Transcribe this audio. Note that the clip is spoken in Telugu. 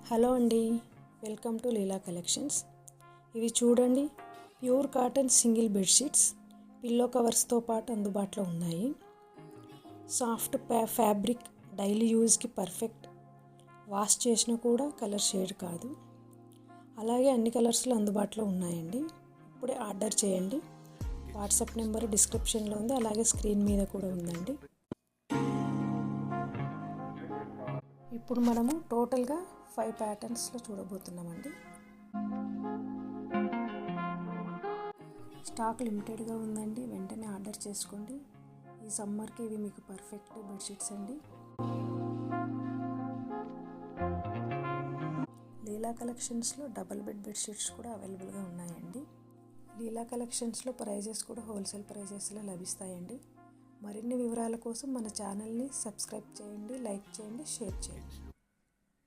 హలో అండి, వెల్కమ్ టు లీలా కలెక్షన్స్. ఇవి చూడండి, pure cotton single bedsheets pillow కవర్స్తో పాటు అందుబాటులో ఉన్నాయి. సాఫ్ట్ ఫ్యాబ్రిక్, డైలీ యూజ్కి పర్ఫెక్ట్. వాష్ చేసినా కూడా కలర్ షేడ్ కాదు. అలాగే అన్ని కలర్స్లో అందుబాటులో ఉన్నాయండి. ఇప్పుడే ఆర్డర్ చేయండి. వాట్సాప్ నెంబర్ డిస్క్రిప్షన్లో ఉంది, అలాగే స్క్రీన్ మీద కూడా ఉందండి. ఇప్పుడు మనము టోటల్గా 5 ప్యాటర్న్స్లో చూడబోతున్నామండి. స్టాక్ లిమిటెడ్గా ఉందండి, వెంటనే ఆర్డర్ చేసుకోండి. ఈ సమ్మర్కి ఇవి మీకు పర్ఫెక్ట్ బెడ్షీట్స్ అండి. లీలా కలెక్షన్స్లో డబుల్ బెడ్ బెడ్షీట్స్ కూడా అవైలబుల్గా ఉన్నాయండి. లీలా కలెక్షన్స్లో ప్రైజెస్ కూడా హోల్సేల్ ప్రైజెస్లో లభిస్తాయండి. మరిన్ని వివరాల కోసం మన ఛానల్ని సబ్స్క్రైబ్ చేయండి, లైక్ చేయండి, షేర్ చేయండి.